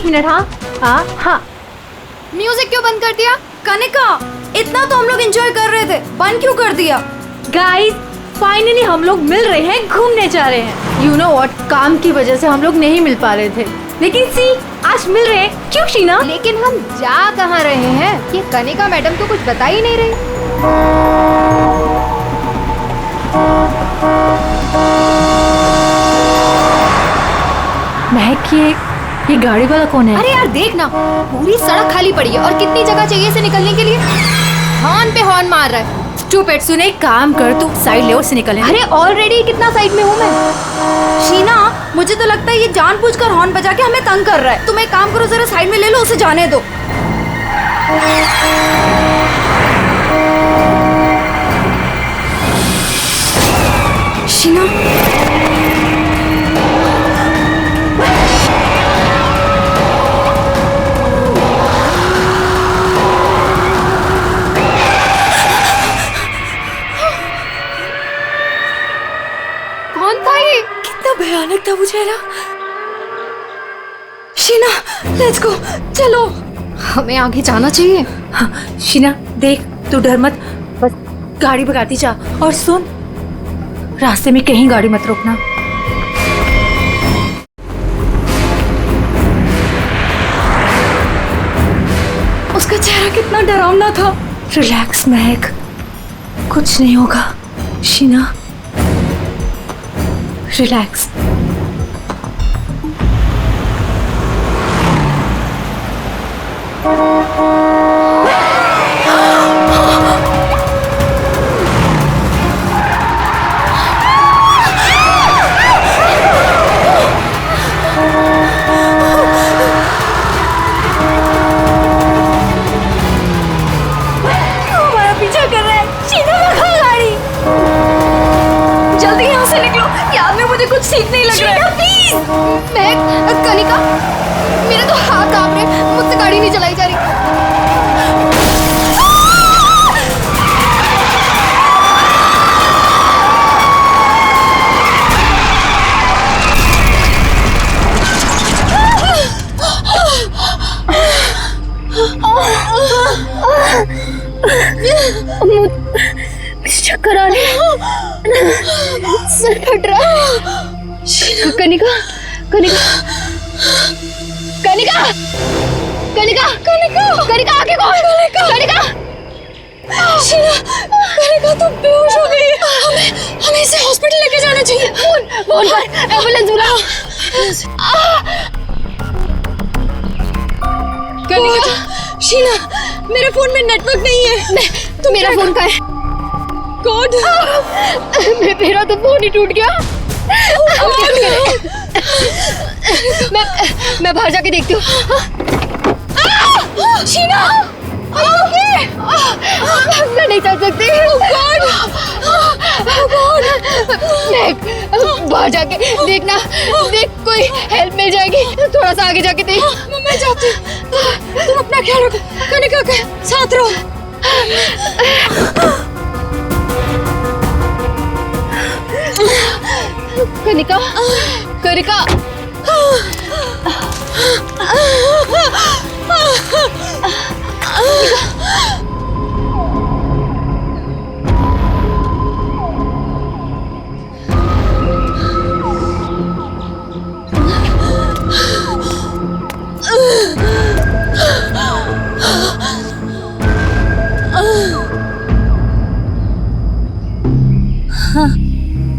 Minute. हाँ हाँ हाँ। म्यूजिक क्यों बंद कर दिया? कनिका, इतना तो हम लोग एंजॉय कर रहे थे, बंद क्यों कर दिया? गाइस फाइनली हम लोग मिल रहे हैं, घूमने जा रहे हैं। यू नो व्हाट, काम की वजह से हम लोग नहीं मिल पा रहे थे, लेकिन सी आज मिल रहे हैं। क्यों शीना? लेकिन हम जा कहाँ रहे हैं? ये कनिका मैडम तो कुछ बता ही नहीं रही। महक, ये गाड़ी वाला कौन है? अरे यार देख ना, पूरी सड़क खाली पड़ी है और कितनी जगह चाहिए इसे निकलने के लिए। हॉर्न पे हॉर्न मार रहा है। स्टूपिड, सुन एक काम कर, तू साइड ले और से निकल। अरे ऑलरेडी कितना साइड में हूँ मैं। शीना, मुझे तो लगता है ये जानबूझकर हॉर्न बजा के हमें तंग कर रहा है। तुम एक काम करो, जरा साइड में ले लो, उसे जाने दो। शीना, कौन था ये? कितना भयानक था वो चेहरा। शीना, लेट्स गो, चलो। हमें आगे जाना चाहिए। हाँ, शीना देख, तू डर मत, बस गाड़ी भगाती जा। और सुन, रास्ते में कहीं गाड़ी मत रोकना। उसका चेहरा कितना डरावना था। रिलैक्स महक, कुछ नहीं होगा। शीना रिलैक्स। हमारा पीछा कर रहा है। शीना, भगा गाड़ी। जल्दी यहाँ से निकलो, याद में मुझे कुछ ठीक नहीं लग रहा है। प्लीज। मैं कनिका, मेरे तो हाथ कांप रहे हैं, मुझसे गाड़ी नहीं चलाई जा रही। चक्कर आ रहे हैं, सर फट रहा है। कनिका, कनिका, कनिका, कनिका, कनिका, कनिका, आगे कौन? कनिका, शीना, कनिका तो बेहोश हो गई है। हमें इसे हॉस्पिटल लेके जाना चाहिए। फोन कर, एम्बुलेंस बुलाओ। कनिका, शीना, मेरे फोन में नेटवर्क नहीं है। तो मेरा फोन का है कोड। मेरा तो फोन ही टूट गया। मैं बाहर जाके देखती हूँ। शीना, मैं नहीं चल सकती। बाहर जाके देखना, देख कोई हेल्प मिल जाएगी। थोड़ा सा आगे जाके देख। मैं जाती हूँ, तुम अपना ख्याल रखो। कनिका के साथ रहो। कनिका, कनिका,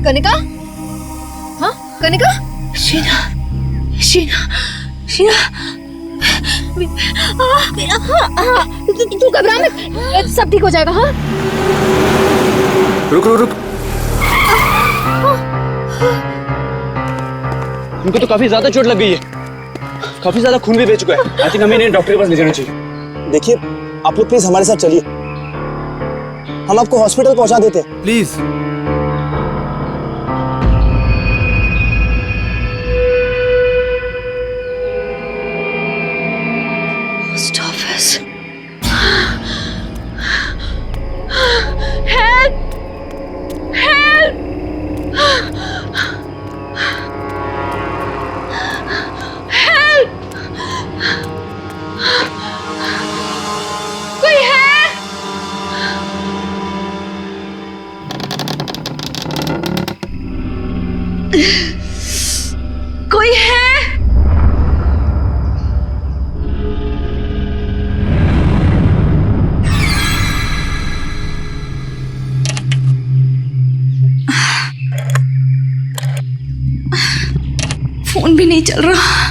कनिका, हाँ कनिका, शीना, शीना, शीना, तू घबरा मत, सब ठीक हो जाएगा। हाँ रुक रुक रुक। उनको तो काफी ज्यादा चोट लग गई है, काफी ज्यादा खून भी बह चुका है। आई थिंक हमें इन्हें डॉक्टर के पास ले जाना चाहिए। देखिए, आप लोग प्लीज हमारे साथ चलिए, हम आपको हॉस्पिटल पहुंचा देते हैं। प्लीज। भी नहीं चल रहा।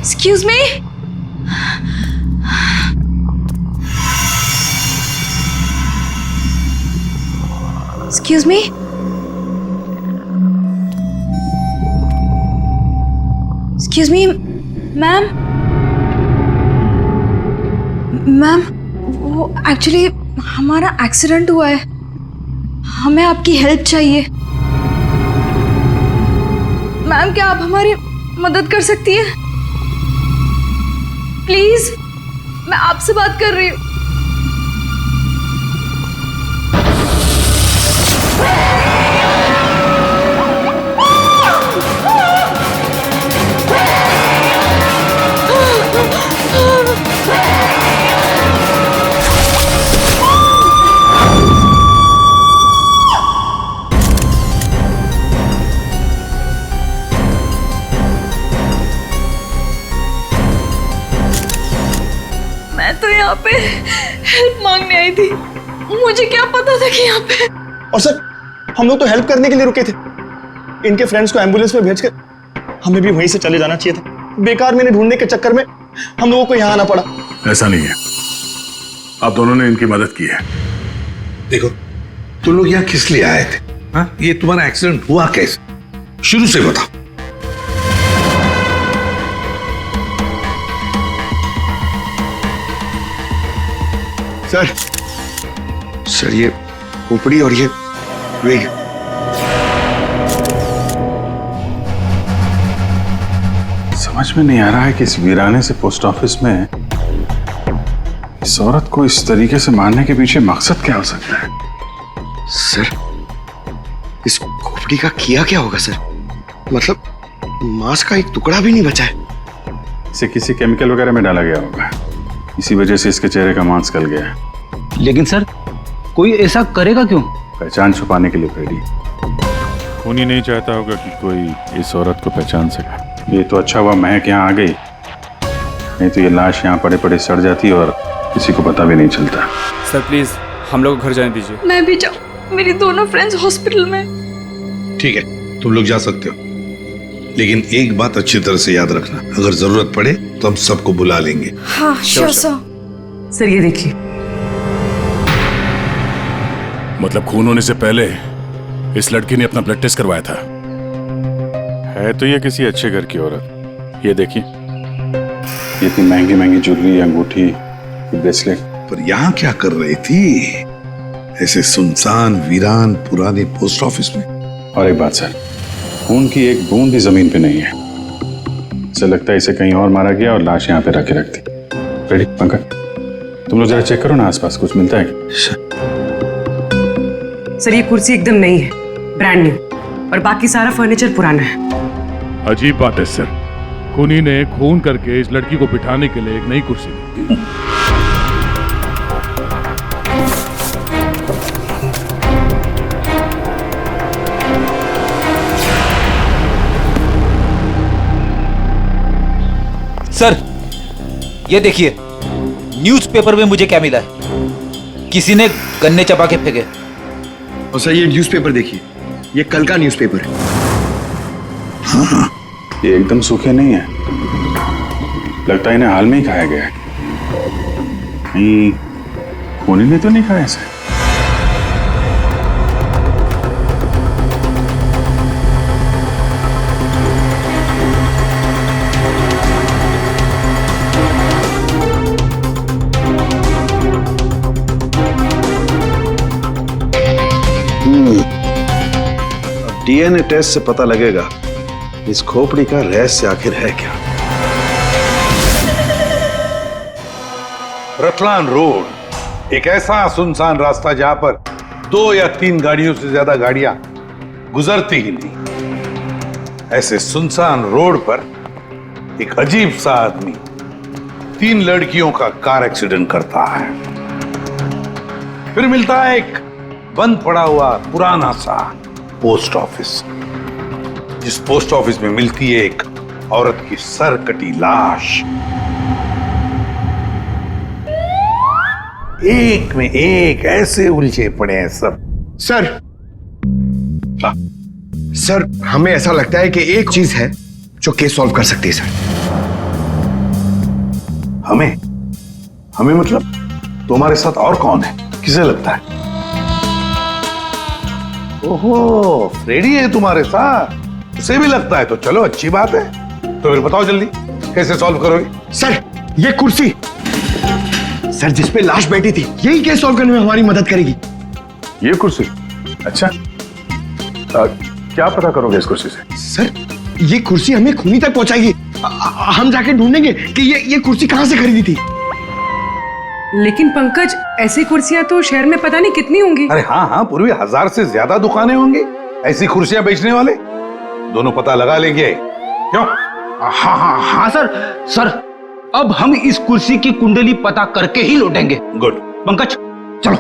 Excuse me? Excuse me? Excuse me, ma'am. Ma'am, वो एक्चुअली हमारा एक्सीडेंट हुआ है, हमें आपकी हेल्प चाहिए। मैम, क्या आप हमारी मदद कर सकती हैं? प्लीज, मैं आपसे बात कर रही हूँ। मैं तो यहाँ पे हेल्प मांगने आई थी, मुझे क्या पता था कि यहाँ पे। और सर, हम लोग तो हेल्प करने के लिए रुके थे। इनके फ्रेंड्स को एम्बुलेंस में भेजकर हमें भी वहीं से चले जाना चाहिए था। बेकार मैंने ढूंढने के चक्कर में हम लोगों को यहाँ आना पड़ा। ऐसा नहीं है, आप दोनों ने इनकी मदद की है। देखो, तुम लोग यहाँ किस लिए आए थे? हाँ, ये तुम्हारा एक्सीडेंट हुआ कैसे? शुरू से बताओ। सर ये खोपड़ी और ये वेग। समझ में नहीं आ रहा है कि इस वीराने से पोस्ट ऑफिस में इस औरत को इस तरीके से मारने के पीछे मकसद क्या हो सकता है। सर, इस खोपड़ी का किया क्या होगा सर? मतलब मांस का एक टुकड़ा भी नहीं बचा है। इसे किसी केमिकल वगैरह में डाला गया होगा, इसी वजह से इसके चेहरे का मांस गल गया है। लेकिन सर, कोई ऐसा करेगा क्यों? पहचान छुपाने के लिए फ्रेडी। खूनी नहीं चाहता होगा कि कोई इस औरत को पहचान सके। ये तो अच्छा हुआ महक यहाँ आ गई, नहीं तो ये लाश यहाँ पड़े पड़े सड़ जाती और किसी को पता भी नहीं चलता। सर प्लीज, हम लोग को घर जाने दीजिए। मैं भी जाऊँ, मेरी दोनों फ्रेंड्स हॉस्पिटल में। ठीक है, तुम लोग जा सकते हो, लेकिन एक बात अच्छी तरह से याद रखना, अगर जरूरत पड़े तो हम सबको बुला लेंगे। हाँ, श्योर सर। सर ये देखिए, मतलब खून होने से पहले इस लड़की ने अपना ब्लड टेस्ट करवाया था। है तो ये किसी अच्छे घर की औरत। ये देखिए, ये इतनी महंगी महंगी ज्वेलरी, अंगूठी, ब्रेसलेट। पर यहाँ क्या कर रही थी ऐसे सुनसान वीरान पुराने पोस्ट ऑफिस में? और एक बात सर, खून की एक बूंद भी जमीन पे नहीं है। ऐसा लगता है इसे कहीं और मारा गया और लाश यहाँ पे रख के रखती। रेडी पंकज, तुम लोग जरा चेक करो ना आसपास कुछ मिलता है क्या? सर ये कुर्सी एकदम नई है, ब्रांड न्यू, और बाकी सारा फर्नीचर पुराना है। अजीब बात है सर, खूनी ने खून करके इस लड़की को बिठाने के लिए एक नई कुर्सी दी। सर ये देखिए, न्यूज़पेपर में मुझे क्या मिला है, किसी ने गन्ने चबा के फेंके। और सर ये न्यूज़पेपर देखिए, ये कल का न्यूज़पेपर है। हाँ, ये एकदम सूखे नहीं है, लगता है इन्हें हाल में ही खाया गया है। कहीं खूनी ने तो नहीं खाया इसे। डीएनए टेस्ट से पता लगेगा इस खोपड़ी का रहस्य आखिर है क्या। रतलान रोड एक ऐसा सुनसान रास्ता जहां पर 2 या 3 गाड़ियों से ज्यादा गाड़ियां गुजरती ही नहीं। ऐसे सुनसान रोड पर एक अजीब सा आदमी 3 लड़कियों का कार एक्सीडेंट करता है। फिर मिलता है एक बंद पड़ा हुआ पुराना सा पोस्ट ऑफिस, जिस पोस्ट ऑफिस में मिलती है एक औरत की सर कटी लाश। एक में एक ऐसे उलझे पड़े हैं सब। सर, सर हमें ऐसा लगता है कि एक चीज है जो केस सॉल्व कर सकती है सर। हमें हमें मतलब तुम्हारे साथ और कौन है? किसे लगता है? ओहो, फ्रेडी है तुम्हारे साथ? उसे भी लगता है तो चलो अच्छी बात है। तो फिर बताओ जल्दी कैसे सॉल्व करोगे? सर ये कुर्सी सर जिस पे लाश बैठी थी, यही केस सॉल्व करने में हमारी मदद करेगी। ये कुर्सी? अच्छा, क्या पता करोगे इस कुर्सी से? सर ये कुर्सी हमें खूनी तक पहुंचाएगी। हम जाके ढूंढेंगे कि ये कुर्सी कहां से खरीदी थी। लेकिन पंकज, ऐसी कुर्सियां तो शहर में पता नहीं कितनी होंगी। अरे हाँ हाँ, पूर्वी 1000 से ज्यादा दुकानें होंगी ऐसी कुर्सियां बेचने वाले। दोनों पता लगा लेंगे। क्यों? हाँ हाँ हाँ सर, अब हम इस कुर्सी की कुंडली पता करके ही लौटेंगे। गुड। पंकज चलो।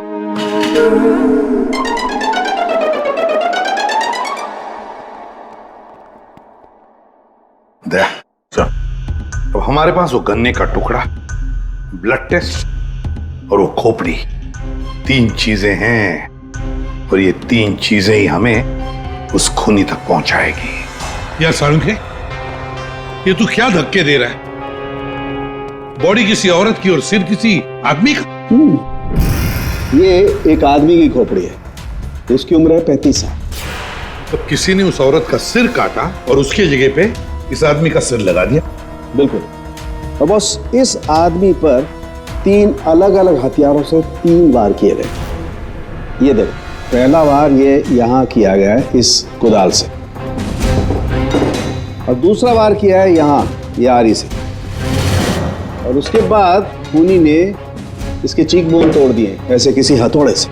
अब हमारे पास वो गन्ने का टुकड़ा, ब्लड टेस्ट और वो खोपड़ी, 3 चीजें हैं और ये 3 चीजें ही हमें उस खूनी तक पहुंचाएगी। यार सारुंखे, ये तू क्या धक्के दे रहा है? बॉडी किसी औरत की और सिर किसी आदमी का। ये एक आदमी की खोपड़ी है, उसकी उम्र है 35 साल। तो किसी ने उस औरत का सिर काटा और उसके जगह पे इस आदमी का सिर लगा दिया। बिल्कुल। और बस इस आदमी पर 3 अलग अलग हथियारों से 3 वार किए गए। ये देखो, पहला वार ये यहाँ किया गया है इस कुदाल से, और दूसरा वार किया है यहाँ ये आरी से, और उसके बाद खूनी ने इसके चीक बोन तोड़ दिए ऐसे किसी हथौड़े से।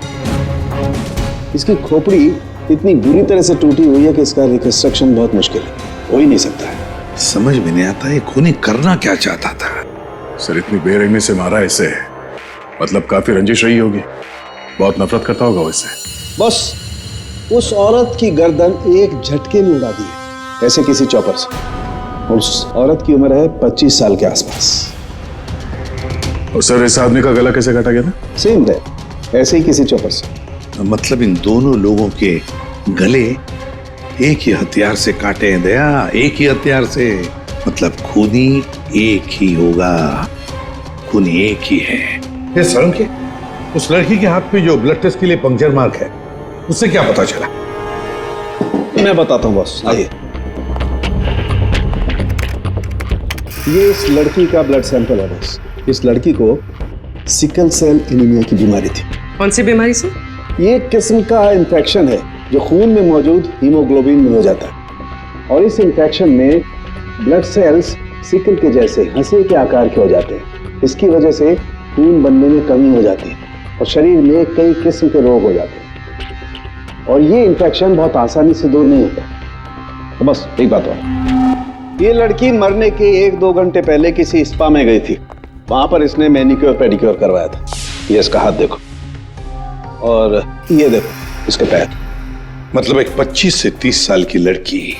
इसकी खोपड़ी इतनी बुरी तरह से टूटी हुई है कि इसका रिकंस्ट्रक्शन बहुत मुश्किल है, हो ही नहीं सकता है। समझ में नहीं आता ये खूनी करना क्या चाहता था। सर इतनी बेरहमी से मारा इसे, मतलब काफी रंजिश रही होगी, बहुत नफरत करता होगा इससे। बस उस औरत की गर्दन एक झटके में उड़ा दी है ऐसे किसी चॉपर से। उस औरत की उम्र है 25 साल के आसपास। और सर इस आदमी का गला कैसे काटा गया था? सेम है, ऐसे ही किसी चॉपर से। मतलब इन दोनों लोगों के गले एक ही हथियार से काटे हैं दया, एक ही हथियार से। मतलब खूनी एक ही होगा, खूनी एक ही है। ये सारुंखे, उस लड़की के हाथ पे जो ब्लड टेस्ट के लिए पंक्चर मार्क है, उससे क्या पता चला? मैं बताता हूँ बॉस, आइए। ये इस लड़की का ब्लड सैंपल है बॉस। इस लड़की को सिकल सेल एनीमिया की बीमारी थी। कौन सी बीमारी से? ये एक किस्म का इन्फेक्शन है जो खून में मौजूद हीमोग्लोबिन में हो जाता है, और इस इन्फेक्शन में ब्लड सेल्स सिकल के जैसे हंसे के आकार के हो जाते हैं। इसकी वजह से खून बनने में कमी हो जाती है और शरीर में कई किस्म के रोग हो जाते हैं, और ये इन्फेक्शन बहुत आसानी से दूर नहीं होता। तो बस एक बात और, ये लड़की मरने के 1-2 घंटे पहले किसी स्पा में गई थी। वहां पर इसने मैनिक्योर पेडिक्योर करवाया था। ये इसका हाथ देखो, और ये देखो इसके पैर। मतलब एक 25 से 30 साल की लड़की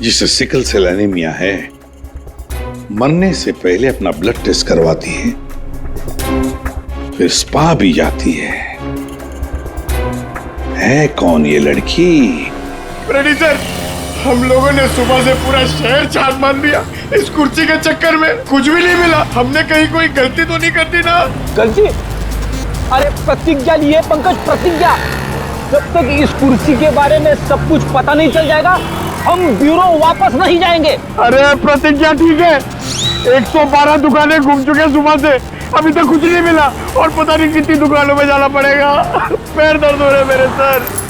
जिसे सिकल सेल एनीमिया है, मरने से पहले अपना ब्लड टेस्ट करवाती है, फिर स्पा भी जाती है कौन ये लड़की? फ्रेडी सर, हम लोगों ने सुबह से पूरा शहर छान मान दिया। इस कुर्सी के चक्कर में कुछ भी नहीं मिला। हमने कहीं कोई गलती तो नहीं कर दी ना? गलती? अरे प्रतिज्ञा लिए पंकज, प्रतिज्ञा। जब तक इस कुर्सी के बारे में सब कुछ पता नहीं चल जाएगा, हम ब्यूरो वापस नहीं जाएंगे। अरे प्रतिज्ञा ठीक है, 112 दुकानें घूम चुके सुबह से, अभी तक कुछ नहीं मिला, और पता नहीं कितनी दुकानों में जाना पड़ेगा। पैर दर्द हो रहे मेरे सर।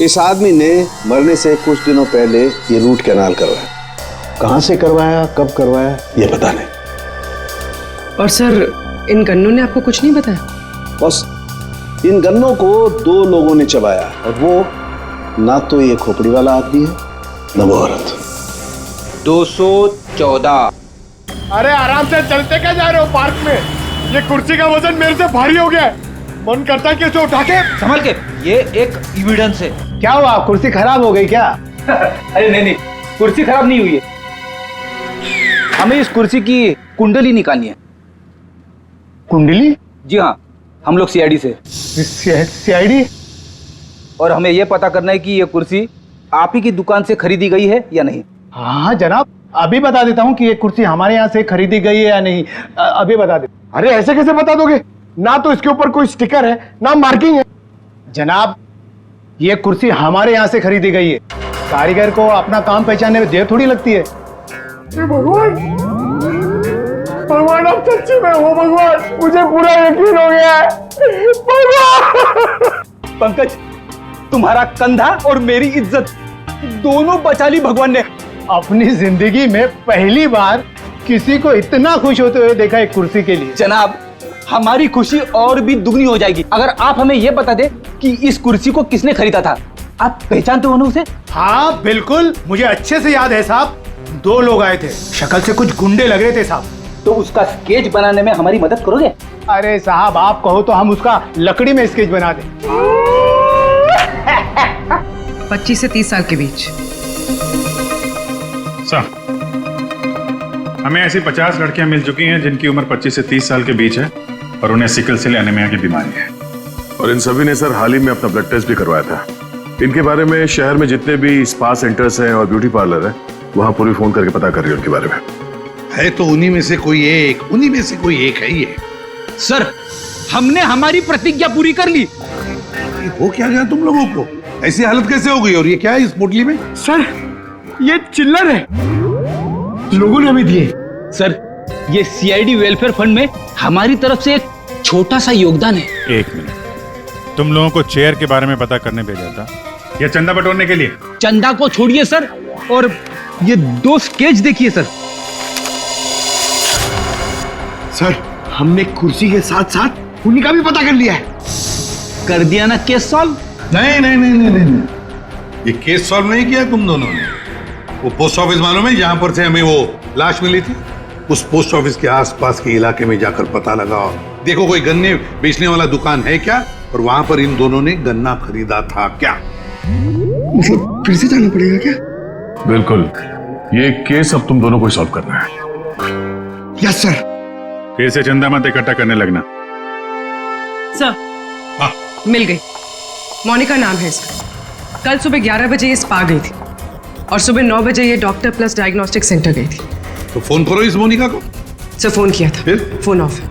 इस आदमी ने मरने से कुछ दिनों पहले ये रूट कैनाल करवाया। कहां से करवाया, कब करवाया, ये पता नहीं। और सर, इन गन्नों ने आपको कुछ नहीं बताया? बस इन गन्नों को 2 लोगों ने चबाया, और वो ना तो ये खोपड़ी वाला आदमी है, ना वो औरत। 214। अरे आराम से चलते क्या जा रहे हो पार्क में? ये कुर्सी का वजन मेरे से भारी हो गया है। मन करता है कि इसे उठा के संभल के, ये एक एविडेंस है। क्या हुआ, कुर्सी खराब हो गई क्या? अरे नहीं, कुर्सी खराब नहीं हुई है, हमें इस कुर्सी की कुंडली निकालनी है। कुंडली? जी हाँ, हम लोग सीआईडी से। सीआईडी? और हमें यह पता करना है कि ये कुर्सी आप ही की दुकान से खरीदी गई है या नहीं। हाँ जनाब, अभी बता देता हूँ कि ये कुर्सी हमारे यहाँ से खरीदी गई है या नहीं। अभी बता दे। अरे ऐसे कैसे बता दोगे? ना तो इसके ऊपर कोई स्टिकर है, ना मार्किंग है। जनाब, ये कुर्सी हमारे यहाँ से खरीदी गई है। कारीगर को अपना काम पहचानने में देर थोड़ी लगती है। भगवान, भगवान आप सच्ची में हो भगवान, मुझे पूरा यकीन हो गया है। भगवान! पंकज, तुम्हारा कंधा और मेरी इज्जत दोनों बचा ली भगवान ने। अपनी जिंदगी में पहली बार किसी को इतना खुश होते हुए देखा एक कुर्सी के लिए। जनाब, हमारी खुशी और भी दुगनी हो जाएगी अगर आप हमें यह बता दे कि इस कुर्सी को किसने खरीदा था। आप पहचानते हो ना उसे? हाँ बिल्कुल, मुझे अच्छे से याद है साहब। 2 लोग आए थे, शक्ल से कुछ गुंडे लग रहे थे साहब। तो उसका स्केच बनाने में हमारी मदद करोगे? अरे साहब, आप कहो तो हम उसका लकड़ी में स्केच बना दें। 25 से 30 साल के बीच। सर, हमें ऐसी 50 लड़कियां मिल चुकी हैं जिनकी उम्र 25 से 30 साल के बीच है और उन्हें सिकल सेल एनीमिया की बीमारी है। और इन सभी ने सर हाल ही में अपना ब्लड टेस्ट भी करवाया था। इनके बारे में शहर में जितने भी स्पा सेंटर्स हैं और ब्यूटी पार्लर है, वहां पूरी फोन करके पता कर रही है उनके बारे में। है तो उन्हीं में से कोई एक है ये। सर, हमने हमारी प्रतिज्ञा पूरी कर ली। हो क्या गया तुम लोगों को? ऐसी हालत कैसे हो गई? और ये क्या है इस पोटली में? सर, ये चिल्लर है, लोगों ने हमें दिए। सर, ये सीआईडी वेलफेयर फंड में हमारी तरफ से एक छोटा सा योगदान है। 1 मिनट, तुम लोगों को चेयर के बारे में पता करने भेजा था या चंदा बटोरने के लिए? चंदा को छोड़िए सर, और ये 2 स्केच देखिए सर। सर, हमने कुर्सी के साथ साथ उन्हीं का भी पता कर लिया है। कर दिया ना केस सॉल्व? नहीं, ये केस सॉल्व नहीं किया तुम दोनों ने। वो पोस्ट ऑफिस मालूम है जहां पर से हमें वो लाश मिली थी? उस पोस्ट ऑफिस के आसपास के इलाके में जाकर पता लगाओ, देखो कोई गन्ने बेचने वाला दुकान है क्या, और वहां पर इन दोनों ने गन्ना खरीदा था क्या? मतलब फिर से जाना पड़ेगा क्या? बिल्कुल, ये केस अब तुम दोनों को सॉल्व करना है। Yes sir. फिर से चंदा मत इकट्ठा करने लगना। सर, मिल गई। मोनिका नाम है इसका। कल सुबह 11 बजे ये स्पा गई थी और सुबह 9 बजे ये डॉक्टर प्लस डायग्नोस्टिक सेंटर गई थी। तो फोन करो इस मोनिका को। सर, फोन किया था, फिर फोन ऑफ है।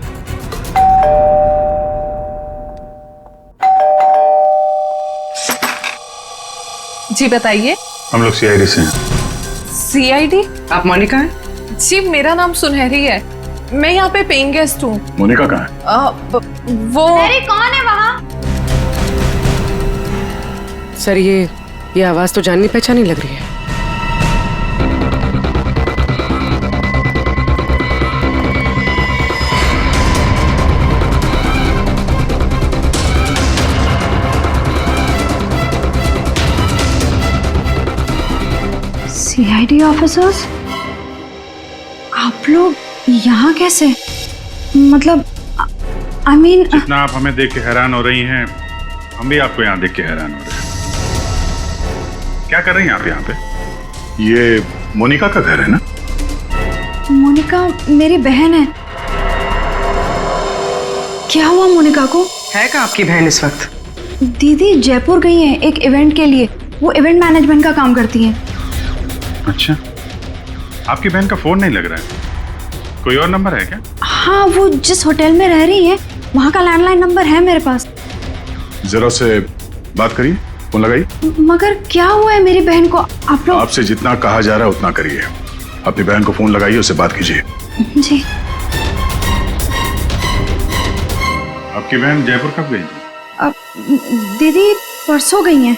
जी बताइए। हम लोग सीआईडी से हैं। सीआईडी? आप मोनिका हैं? जी, मेरा नाम सुनहरी है, मैं यहाँ पे पेइंग गेस्ट हूँ। मोनिका कहाँ है? वो अरे कौन है वहाँ? सर, ये आवाज तो जाननी पहचानी लग रही है। सीआईडी ऑफिसर्स, आप लोग यहाँ कैसे? मतलब आई मीन, जितना आप हमें देख के हैरान हो रही हैं, हम भी आपको यहाँ देख के हैरान हो रहे हैं। क्या कर रही हैं आप यहाँ पे? ये मोनिका का घर है ना? मोनिका मेरी बहन है। क्या हुआ मोनिका को? है क्या आपकी बहन इस वक्त? दीदी जयपुर गई है एक इवेंट के लिए, वो इवेंट मैनेजमेंट का काम करती हैं। अच्छा, आपकी बहन का फोन नहीं लग रहा है, कोई और नंबर है क्या? हाँ, वो जिस होटल में रह रही है वहाँ का लैंडलाइन नंबर है मेरे पास। जरा उससे बात करिए, फोन लगाइए। मगर क्या हुआ है मेरी बहन को? आप लोग आपसे जितना कहा जा रहा है उतना करिए। अपनी बहन को फोन लगाइए, उससे बात कीजिए। जी। आपकी बहन जयपुर कब गई? दीदी परसों गई हैं।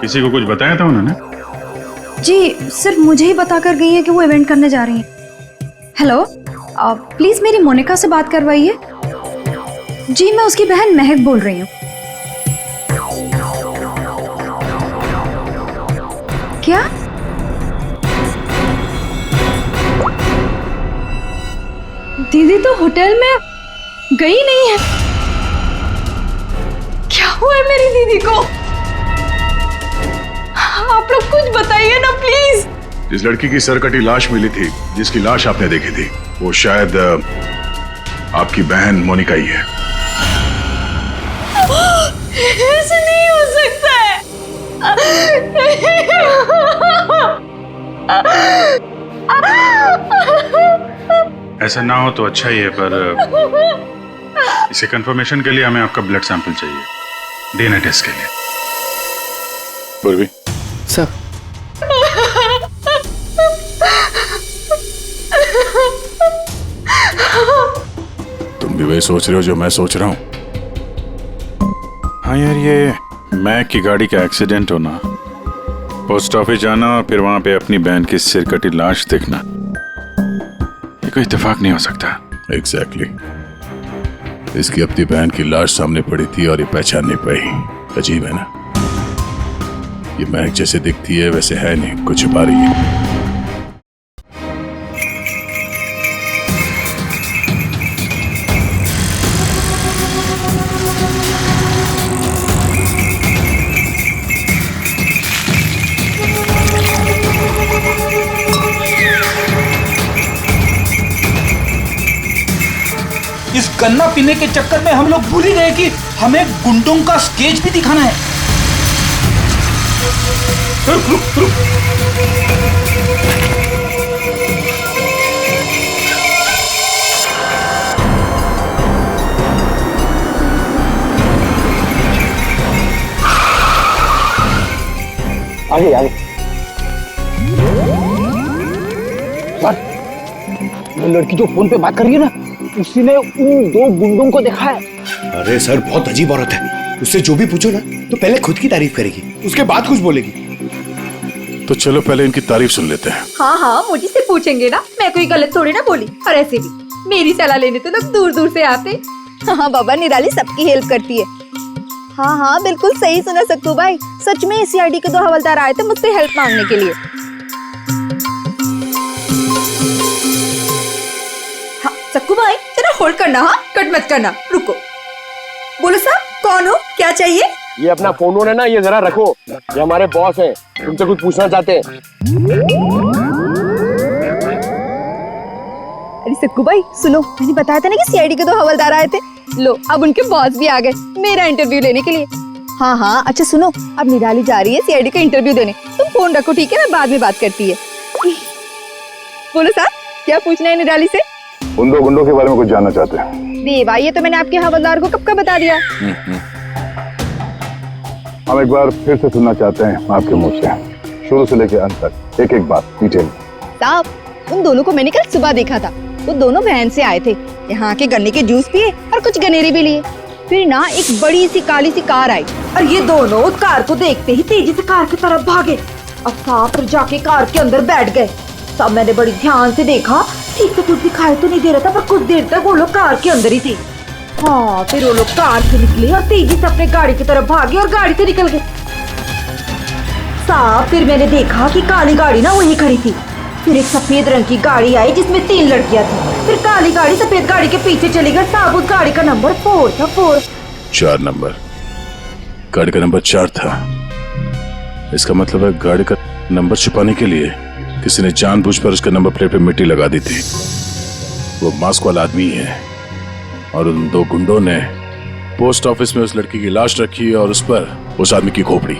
किसी को कुछ बताया था उन्होंने? जी, सिर्फ मुझे ही बता कर गई है कि वो इवेंट करने जा रही हैं। हेलो, प्लीज मेरी मोनिका से बात करवाइए। जी, मैं उसकी बहन महक बोल रही हूँ। क्या? दीदी तो होटल में गई नहीं है। क्या हुआ है मेरी दीदी को? आप लोग कुछ बताइए ना प्लीज। जिस लड़की की सरकटी लाश मिली थी, जिसकी लाश आपने देखी थी, वो शायद आपकी बहन मोनिका ही है। ऐसे नहीं हो सकता है। ऐसा ना हो तो अच्छा ही है, पर इसे कंफर्मेशन के लिए हमें आपका ब्लड सैंपल चाहिए डीएनए टेस्ट के लिए। पूर्वी सर, तुम भी वही सोच रहे हो जो मैं सोच रहा हूँ? हाँ यार, ये मैक की गाड़ी का एक्सीडेंट होना, पोस्ट ऑफिस जाना और फिर वहां पे अपनी बहन की सिरकटी लाश देखना, ये कोई इत्तेफाक नहीं हो सकता। एग्जैक्टली। इसकी अपनी बहन की लाश सामने पड़ी थी और ये पहचान नहीं पाई। अजीब है ना? ये महक जैसे दिखती है वैसे है नहीं, कुछ छुपा रही है। इस गन्ना पीने के चक्कर में हम लोग भूल ही गए कि हमें गुंडों का स्केच भी दिखाना है। रुक रुक रुक। आगे आगे। सर, वो लड़की जो फोन पे बात कर रही है ना, उसी ने उन दो गुंडों को देखा है। अरे सर, बहुत अजीब औरत है। उससे जो भी पूछो ना तो पहले खुद की तारीफ करेगी, उसके बाद कुछ बोलेगी। तो चलो पहले इनकी तारीफ सुन लेते हैं। हाँ हाँ, मुझे से पूछेंगे ना, मैं कोई गलत थोड़ी ना बोली। और ऐसे भी मेरी सलाह लेने तो लोग दूर दूर से आते। हाँ बाबा, निराली सबकी हेल्प करती है। हाँ हाँ, बिल्कुल सही सुना सक्कू भाई। सच में सीआईडी के 2 हवलदार आए थे मुझसे हेल्प मांगने के लिए। हाँ सक्कू भाई, जरा होल्ड करना, हाँ कट मत करना, रुको। बोलो साहब, कौन हो, क्या चाहिए? ये अपना फोन है ना, ये जरा रखो। ये हमारे बॉस हैं, तुमसे कुछ पूछना चाहते हैं। अरे सक्कू भाई सुनो, मैंने बताया था ना कि सीआईडी के 2 हवलदार आए थे। लो, अब उनके बॉस भी आ गए मेरा इंटरव्यू लेने के लिए। हाँ हाँ, अच्छा सुनो, अब निराली जा रही है सीआईडी का इंटरव्यू देने। तुम फोन रखो, ठीक है? मैं बाद में बात करती है। बोलो साहब, क्या पूछना है निराली से? उन दो गुंडों के बारे में कुछ जानना चाहते हैं। देवा, ये तो मैंने आपके हवलदार को कब का बता दिया। हम एक बार फिर से सुनना चाहते हैं आपके मुंह से, शुरू से लेकर अंत तक, एक एक बात डिटेल। साहब, उन दोनों को मैंने कल सुबह देखा था। वो दोनों बहन से आए थे, यहाँ के गन्ने के जूस पिए और कुछ गनेरे भी लिए। फिर ना एक बड़ी सी काली सी कार आई और ये दोनों उस कार को देखते ही तेजी से कार की तरफ भागे और साफ जाके कार के अंदर बैठ गए। तब मैंने बड़ी ध्यान से देखा, ठीक से कुछ दिखाई तो नहीं दे रहा था, पर कुछ देर तक वो लोग कार के अंदर ही थे। हाँ, फिर वो लोग कार से निकले और तेजी से अपने गाड़ी की तरफ भागे और गाड़ी से निकल गए। साहब, फिर मैंने देखा कि काली गाड़ी ना वहीं खड़ी थी। फिर एक सफेद रंग की गाड़ी आई जिसमें 3 लड़कियां थी। फिर काली गाड़ी सफेद गाड़ी के पीछे चली गई। साहब, उस गाड़ी का नंबर 4 था। 4 नंबर, गाड़ी का नंबर 4 था। इसका मतलब है गाड़ी का नंबर छुपाने के लिए किसी ने जानबूझकर उसके नंबर प्लेट पे मिट्टी लगा दी थी। वो मास्क वाला आदमी है और उन 2 गुंडों ने पोस्ट ऑफिस में उस लड़की की लाश रखी और उस पर उस आदमी की खोपड़ी।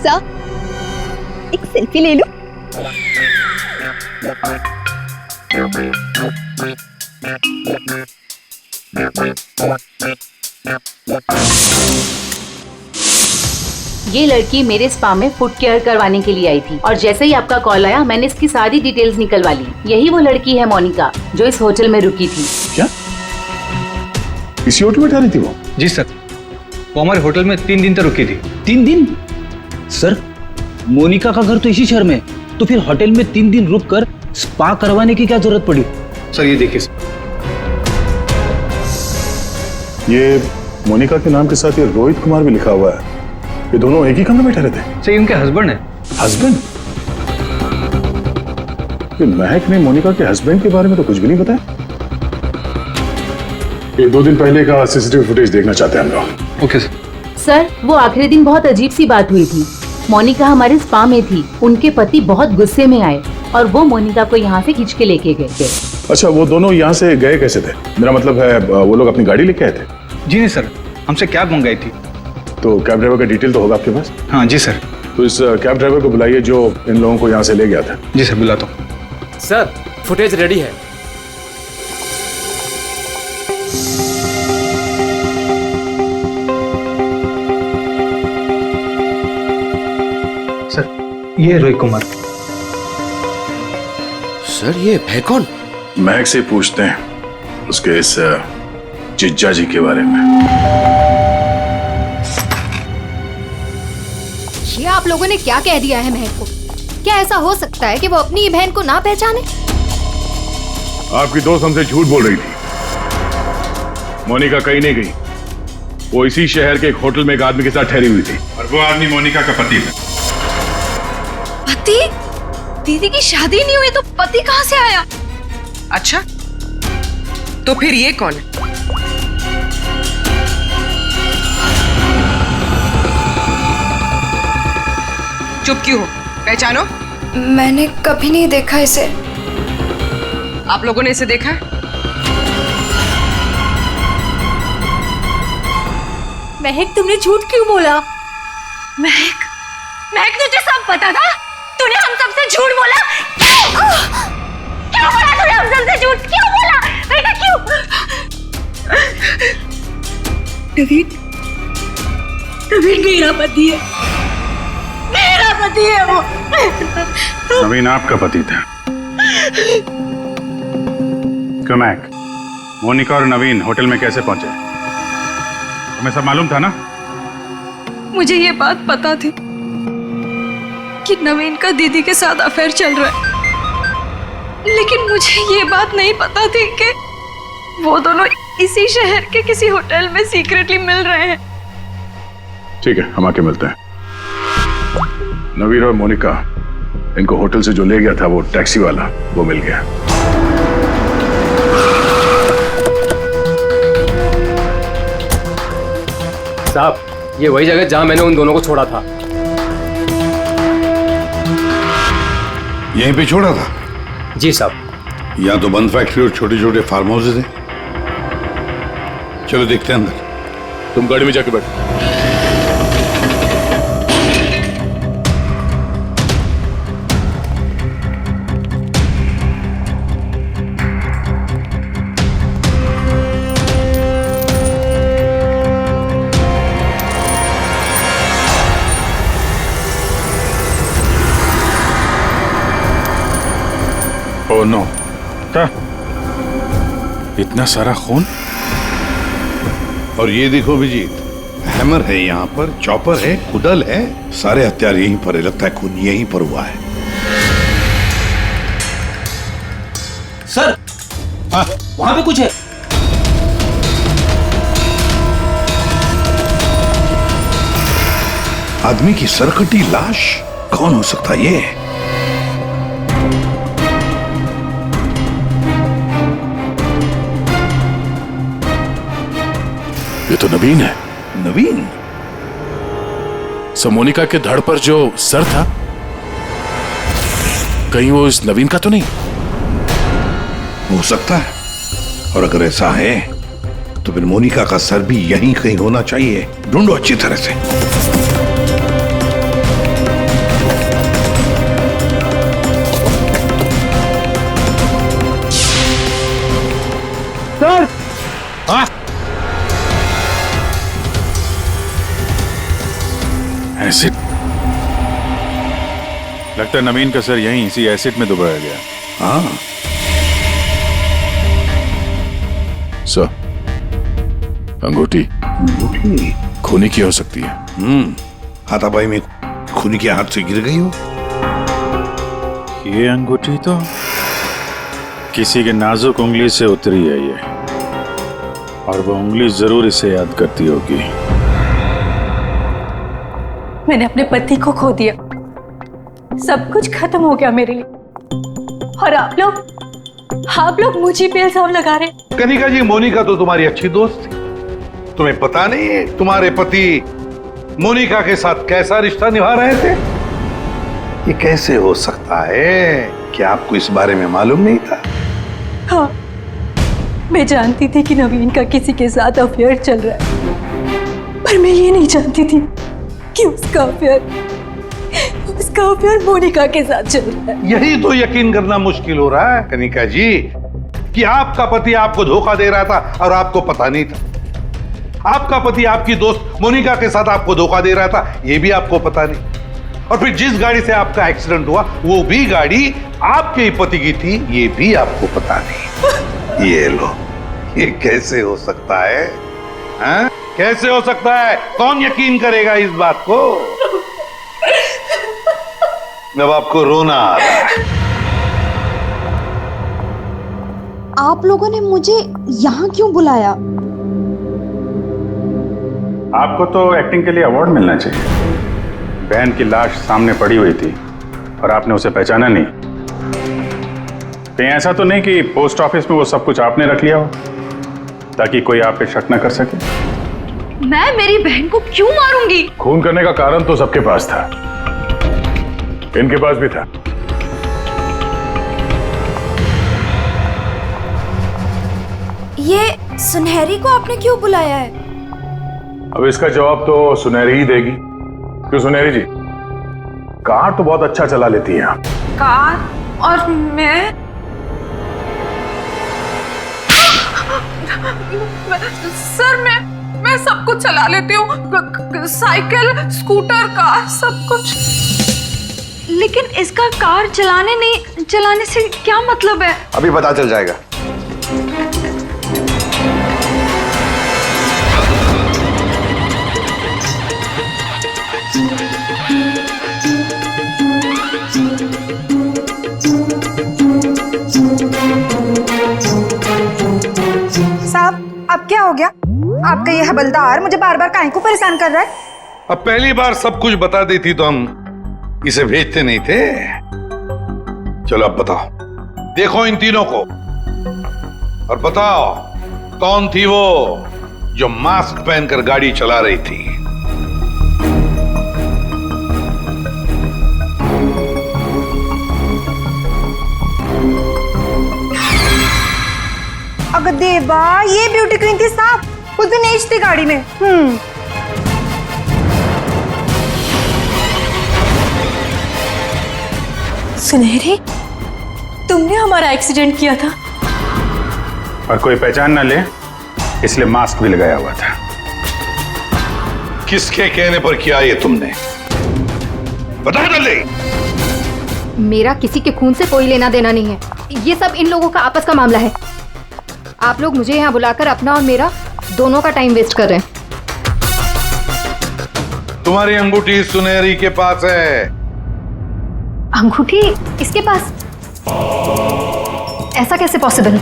सर, एक सेल्फी ले लो। ये लड़की मेरे स्पा में फुट केयर करवाने के लिए आई थी और जैसे ही आपका कॉल आया मैंने इसकी सारी डिटेल्स निकलवा ली। यही वो लड़की है मोनिका जो इस होटल में रुकी थी। क्या इसी होटल में ठहरी थी वो? जी सर, वो हमारे होटल में 3 दिन तक रुकी थी। 3 दिन? सर, मोनिका का घर तो इसी शहर में, तो फिर होटल में 3 दिन रुककर स्पा करवाने की क्या जरूरत पड़ी? सर ये देखिए, ये मोनिका के नाम के साथ ये रोहित कुमार भी लिखा हुआ है। ये दोनों एक ही कमरे में ठहरे थे? सर इनके हस्बैंड है। हस्बैंड? ये महक ने मोनिका के हस्बैंड के बारे में तो कुछ भी नहीं बताया। ये 2 दिन पहले का सीसीटीवी फुटेज देखना चाहते हैं हम लोग। Okay sir. सर, वो आखिरी दिन बहुत अजीब सी बात हुई थी। मोनिका हमारे स्पा में थी, उनके पति बहुत गुस्से में आए और वो मोनिका को यहाँ से खींच के लेके गए थे। अच्छा, वो दोनों यहाँ से गए कैसे थे? मेरा मतलब है वो लोग अपनी गाड़ी लेके आए थे? जी नहीं सर, हमसे कैब मंगाई थी। तो कैब ड्राइवर का डिटेल तो होगा आपके पास? हाँ जी सर। तो इस कैब ड्राइवर को बुलाइए जो इन लोगों को यहाँ से ले गया था। जी सर, बुलाता हूँ। सर, फुटेज रेडी है। सर, ये रोहित कुमार। सर, ये है कौन? महक से पूछते हैं उसके इस जिज्जा जी के बारे में। ये आप लोगों ने क्या कह दिया है महक को? क्या ऐसा हो सकता है कि वो अपनी ही बहन को ना पहचाने? आपकी दोस्त हमसे झूठ बोल रही थी। मोनिका कहीं नहीं गई, वो इसी शहर के एक होटल में एक आदमी के साथ ठहरी हुई थी और वो आदमी मोनिका का पति था। पति? दीदी की शादी नहीं हुई तो पति कहाँ से आया? अच्छा, तो फिर ये कौन है? चुप क्यों हो? पहचानो। मैंने कभी नहीं देखा इसे। आप लोगों ने इसे देखा है? महक, तुमने झूठ क्यों बोला? महक, महक तुझे सब पता था? तूने हम सबसे झूठ बोला? क्यों बोला तूने हम सबसे झूठ? क्यों बोला? बेटा क्यों? नवीन, नवीन मेरा पति है, मेरा पति है वो। नवीन आपका पति था। क्यों महक, मोनिका और नवीन होटल में कैसे पहुंचे? तुम्हें सब मालूम था ना? मुझे ये बात पता थी कि नवीन का दीदी के साथ अफेयर चल रहा है, लेकिन मुझे ये बात नहीं पता थी कि वो दोनों इसी शहर के किसी होटल में सीक्रेटली मिल रहे हैं। ठीक है, हम आके मिलते हैं। नवीन और मोनिका, इनको होटल से जो ले गया था वो टैक्सी वाला, वो मिल गया। साहब, ये वही जगह जहां मैंने उन दोनों को छोड़ा था। यहीं पे छोड़ा था? जी साहब। यहाँ तो बंद फैक्ट्री और छोटे छोटे फार्म हाउसेज हैं। चलो देखते हैं अंदर। तुम गाड़ी में जाके बैठो। ओह नो, इतना सारा खून। और ये देखो अभिजीत, हैमर है यहाँ पर, चॉपर है, कुदल है, सारे हथियार यहीं पर है। लगता है खून यहीं पर हुआ है। सर, वहां पे कुछ है। आदमी की सरकटी लाश, कौन हो सकता है ये? ये तो नवीन है। नवीन? मोनिका के धड़ पर जो सर था, कहीं वो इस नवीन का तो नहीं? हो सकता है, और अगर ऐसा है तो फिर मोनिका का सर भी यहीं कहीं होना चाहिए। ढूंढो अच्छी तरह से। सर, हाँ? एसिड। लगता है नवीन का सर यहीं इसी एसिड में डुबाया गया। हाँ। सर, अंगूठी खूनी की हो सकती है। हाथापाई में खूनी के हाथ से गिर गई हो। ये अंगूठी तो किसी के नाजुक उंगली से उतरी है ये, और वो उंगली जरूर इसे याद करती होगी। मैंने अपने पति को खो दिया, सब कुछ खत्म हो गया मेरे लिए, और आप लोग मुझे पे इल्जाम लगा रहे। कनिका जी, मोनिका तो तुम्हारी अच्छी दोस्त थी। तुम्हें पता नहीं है तुम्हारे पति मोनिका के साथ कैसा रिश्ता निभा रहे थे? ये कैसे हो सकता है? क्या आपको इस बारे में मालूम नहीं था? हाँ, मैं जानती थी कि नवीन का किसी के साथ अफेयर चल रहा है, पर मैं ये नहीं जानती थी कि उसका अफेयर मोनिका के साथ चल रहा है। यही तो यकीन करना मुश्किल हो रहा है कनिका जी, कि आपका पति आपको धोखा दे रहा था और आपको पता नहीं था। आपका पति आपकी दोस्त मोनिका के साथ आपको धोखा दे रहा था, यह भी आपको पता नहीं। और फिर जिस गाड़ी से आपका एक्सीडेंट हुआ वो भी गाड़ी आपके ही पति की थी, ये भी आपको पता नहीं। ये लो, ये कैसे हो सकता है? हाँ? कैसे हो सकता है? कौन यकीन करेगा इस बात को? अब आपको रोना आ रहा है। आप लोगों ने मुझे यहाँ क्यों बुलाया? आपको तो एक्टिंग के लिए अवार्ड मिलना चाहिए। बहन की लाश सामने पड़ी हुई थी और आपने उसे पहचाना नहीं। कहीं ऐसा तो नहीं कि पोस्ट ऑफिस में वो सब कुछ आपने रख लिया हो ताकि कोई आप पे शक न कर सके? मैं मेरी बहन को क्यों मारूंगी? खून करने का कारण तो सबके पास था, इनके पास भी था। ये सुनहरी को आपने क्यों बुलाया है? अब इसका जवाब तो सुनहरी ही देगी। क्यों सुनहरी जी, कार तो बहुत अच्छा चला लेती हैं आप। कार? और मैं सर मैं सब कुछ चला लेती हूँ, साइकिल, स्कूटर, कार, सब कुछ। लेकिन इसका कार चलाने से क्या मतलब है? अभी पता चल जाएगा। साहब, अब क्या हो गया? आपका ये हवलदार मुझे बार बार काहे को परेशान कर रहा है? अब पहली बार सब कुछ बता देती तो हम इसे भेजते नहीं थे। चलो अब बताओ, देखो इन तीनों को और बताओ कौन थी वो जो मास्क पहनकर गाड़ी चला रही थी? अगर देवा, ये ब्यूटी क्वीन थी साहब, उस दिन एज थी गाड़ी में। सुनहरी, तुमने हमारा एक्सीडेंट किया था और कोई पहचान ना ले इसलिए मास्क भी लगाया हुआ था। किसके कहने पर किया ये तुमने? बता जल्दी। मेरा किसी के खून से कोई लेना देना नहीं है, ये सब इन लोगों का आपस का मामला है। आप लोग मुझे यहाँ बुलाकर अपना और मेरा दोनों का टाइम वेस्ट कर रहे हैं। तुम्हारी अंगूठी सुनहरी के पास है। अंगूठी इसके पास? ऐसा कैसे पॉसिबल है?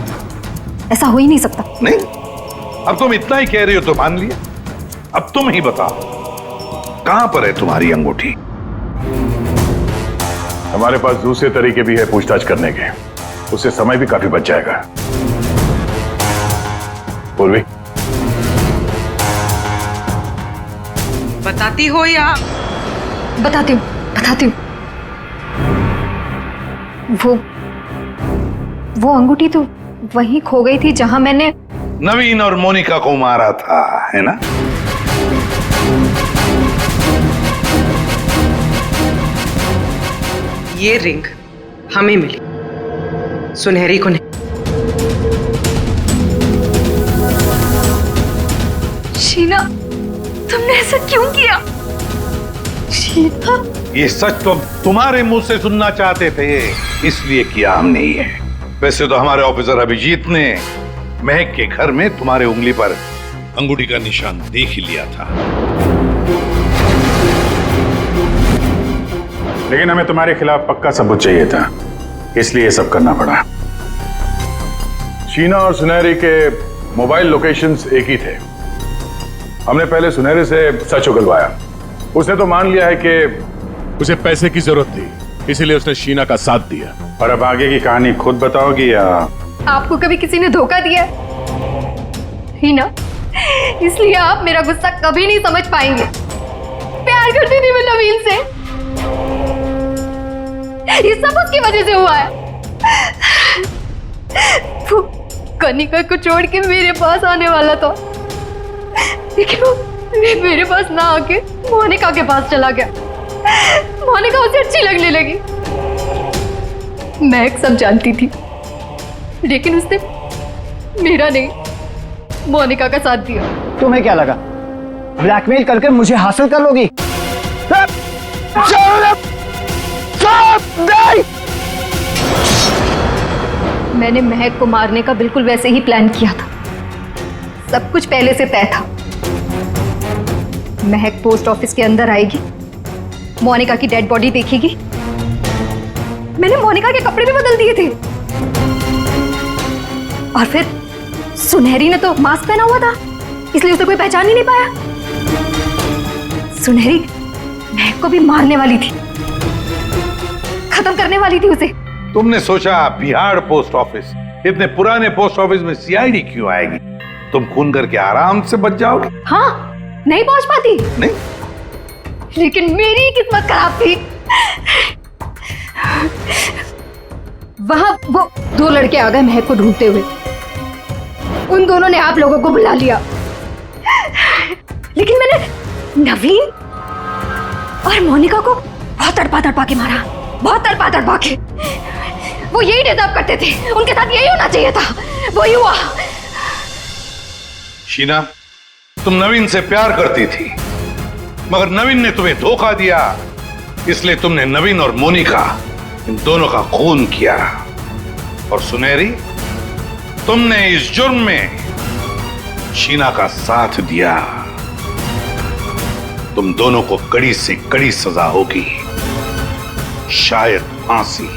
ऐसा हो ही नहीं सकता। नहीं, अब तुम इतना ही कह रही हो तो मान लिया। अब तुम ही बताओ, कहां पर है तुम्हारी अंगूठी? हमारे पास दूसरे तरीके भी है पूछताछ करने के, उससे समय भी काफी बच जाएगा। पूर्वी, बताती हो या? बताती हूँ। वो अंगूठी तो वहीं खो गई थी जहां मैंने नवीन और मोनिका को मारा था, है ना? ये रिंग हमें मिली, सुनहरी को नहीं। शीना, तुमने ऐसा क्यों किया? शीना, ये सच तो तुम्हारे मुंह से सुनना चाहते थे, इसलिए किया हमने ये। वैसे तो हमारे ऑफिसर अभिजीत ने महक के घर में तुम्हारे उंगली पर अंगूठी का निशान देख ही लिया था। लेकिन हमें तुम्हारे खिलाफ पक्का सबूत चाहिए था, इसलिए ये सब करना पड़ा। शीना और सुनहरी के मोबाइल लोकेशंस एक ही थे। हमने पहले सुनहरी से सच उगलवाया, उसने तो मान लिया है कि उसे पैसे की जरूरत थी, इसीलिए उसने शीना का साथ दिया। और अब आगे की कहानी खुद बताओगी या? आपको कभी किसी ने धोखा दिया ही ना, इसलिए आप मेरा गुस्सा कभी नहीं समझ पाएंगे। प्यार करती थी मैं नवीन से। ये सब उसकी वजह से हुआ है। वो कनिका को छोड़ के मेरे पास आने वाला था, लेकिन वो मेरे पास ना आके मोनिका के पास चला गया। मोनिका उसे अच्छी लगने लगी। मैं सब जानती थी, लेकिन उसने मेरा नहीं, मोनिका का साथ दिया। तुम्हें क्या लगा ब्लैकमेल करके मुझे हासिल कर लोगी? मैंने महक को मारने का बिल्कुल वैसे ही प्लान किया था। सब कुछ पहले से तय था। महक पोस्ट ऑफिस के अंदर आएगी, मोनिका की डेड बॉडी देखेगी। मैंने मोनिका के कपड़े भी बदल दिए थे। और फिर सुनहरी ने तो मास्क पहना हुआ था, इसलिए उसे कोई पहचान ही नहीं पाया। सुनहरी महक को भी मारने वाली थी, खत्म करने वाली थी उसे। तुमने सोचा बिहार पोस्ट ऑफिस, इतने पुराने पोस्ट ऑफिस में सीआईडी क्यों आएगी? तुम खून करके आराम से बच जाओगे। हाँ, नहीं पहुंच पाती। नहीं, लेकिन मेरी किस्मत खराब थी। वहां वो दो लड़के आ गए महक को ढूंढते हुए। उन दोनों ने आप लोगों को बुला लिया, लेकिन मैंने नवीन और मोनिका को बहुत तड़पा के मारा, बहुत तड़पा के। वो यही डिजर्व करते थे, उनके साथ यही होना चाहिए था, वही हुआ। शीना, तुम नवीन से प्यार करती थी, मगर नवीन ने तुम्हें धोखा दिया, इसलिए तुमने नवीन और मोनिका इन दोनों का खून किया। और सुनहरी, तुमने इस जुर्म में शीना का साथ दिया। तुम दोनों को कड़ी से कड़ी सजा होगी, शायद फांसी।